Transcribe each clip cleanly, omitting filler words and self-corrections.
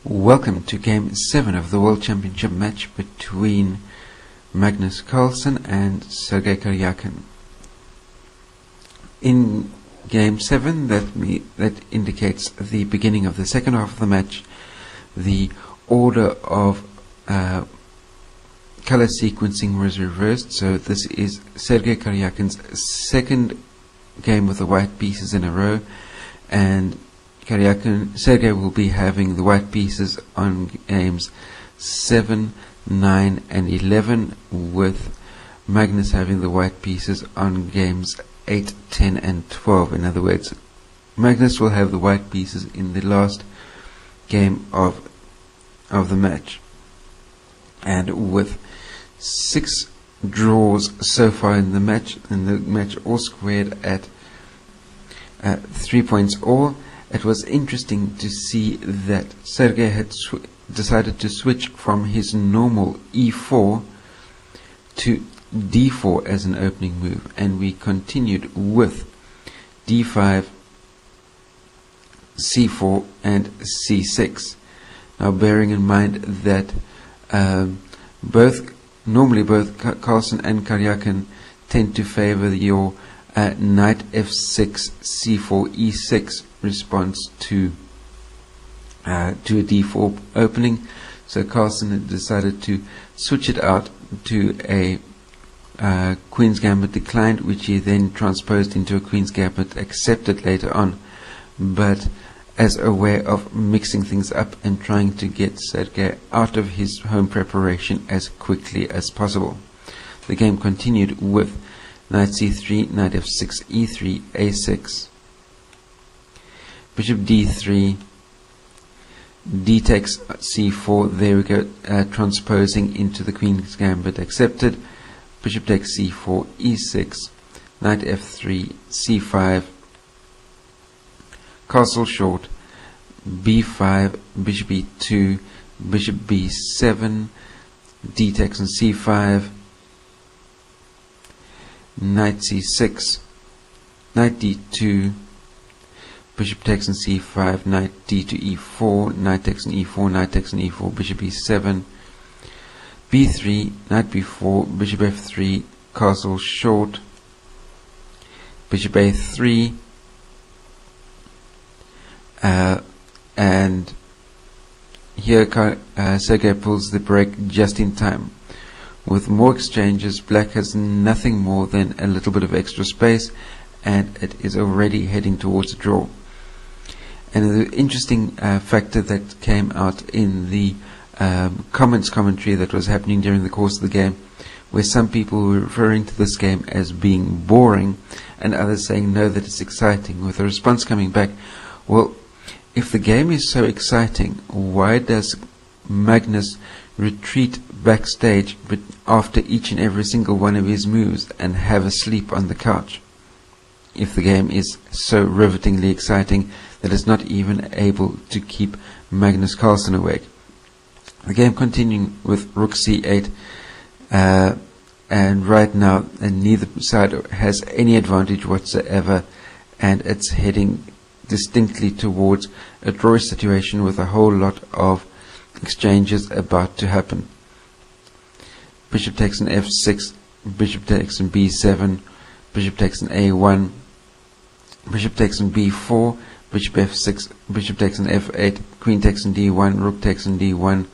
Welcome to Game 7 of the World Championship match between Magnus Carlsen and Sergey Karjakin. In Game 7, that indicates the beginning of the second half of the match. The order of color sequencing was reversed, so this is Sergey Karjakin's second game with the white pieces in a row, and Sergey will be having the white pieces on games 7, 9 and 11, with Magnus having the white pieces on games 8, 10 and 12. In other words, Magnus will have the white pieces in the last game of the match. And with 6 draws so far in the match, and the match all squared at 3 points all, it was interesting to see that Sergey had decided to switch from his normal e4 to d4 as an opening move, and we continued with d5, c4 and c6. Now, bearing in mind that normally both Carlsen and Karjakin tend to favor your knight f6, c4, e6 response to a d4 opening. So Carlsen had decided to switch it out to a Queen's Gambit declined, which he then transposed into a Queen's Gambit accepted later on, but as a way of mixing things up and trying to get Sergey out of his home preparation as quickly as possible. The game continued with knight c3, knight f6, e3, a6, bishop d3, d takes c4, there we go, transposing into the Queen's Gambit accepted, bishop takes c4, e6, knight f3, c5, castle short, b5, bishop e2, bishop b7, d takes on c5, knight c6, knight d2, bishop takes on c5, knight d to e4, knight takes on e4, knight takes on e4, bishop e7, b3, knight b4, bishop f3, castle short, bishop a3, and here Sergey pulls the break just in time. With more exchanges, black has nothing more than a little bit of extra space, and it is already heading towards a draw. And the interesting factor that came out in the commentary that was happening during the course of the game, where some people were referring to this game as being boring and others saying no, that it's exciting, with a response coming back, well, if the game is so exciting, why does Magnus retreat backstage but after each and every single one of his moves and have a sleep on the couch? If the game is so rivetingly exciting that it's not even able to keep Magnus Carlsen awake. The game continuing with rook c8, and right now neither side has any advantage whatsoever, and it's heading distinctly towards a draw situation with a whole lot of exchanges about to happen. Bishop takes an f6, bishop takes an b7, bishop takes an a1, bishop takes an b4, bishop f6, bishop takes an f8, queen takes an d1, rook takes an d1,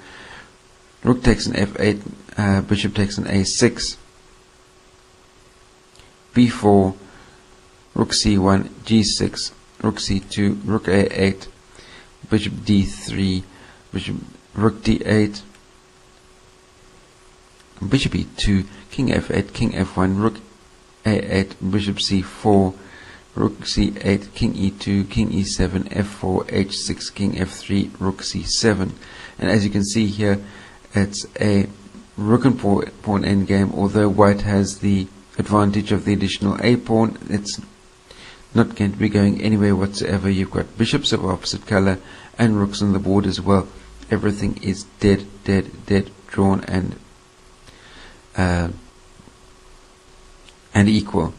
rook takes an f8, bishop takes an a6, b4, rook c1, g6, rook c2, rook a8, bishop d3, rook d8, bishop e2, king f8, king f1, rook a8, bishop c4, rook c8, king e2, king e7, f4, h6, king f3, rook c7. And as you can see here, it's a rook and pawn endgame. Although white has the advantage of the additional a pawn, it's not going to be going anywhere whatsoever. You've got bishops of opposite color and rooks on the board as well. Everything is dead drawn and equal.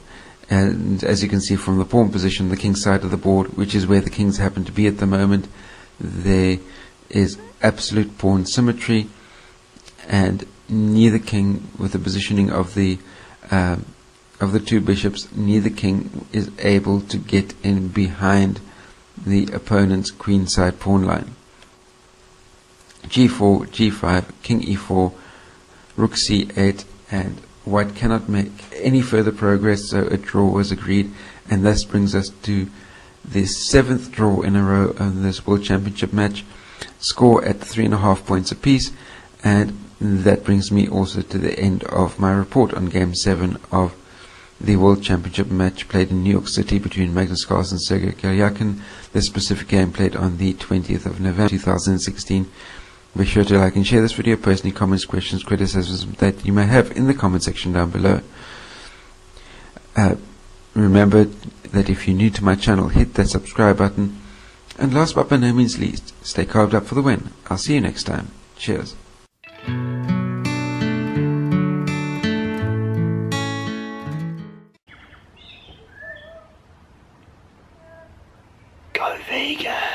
And as you can see from the pawn position, the king side of the board, which is where the kings happen to be at the moment, there is absolute pawn symmetry, and neither king, with the positioning of the two bishops, neither king is able to get in behind the opponent's queenside pawn line. g4, g5, king e4, rook c8, and white cannot make any further progress, so a draw was agreed, and this brings us to the 7th draw in a row of this World Championship match, score at 3.5 points apiece, and that brings me also to the end of my report on Game 7 of the World Championship match played in New York City between Magnus Carlsen and Sergey Karjakin. This specific game played on the 20th of November 2016. Be sure to like and share this video, post any comments, questions, criticisms that you may have in the comment section down below. Remember that if you're new to my channel, hit that subscribe button. And last but by no means least, stay carved up for the win. I'll see you next time. Cheers. Go vegan.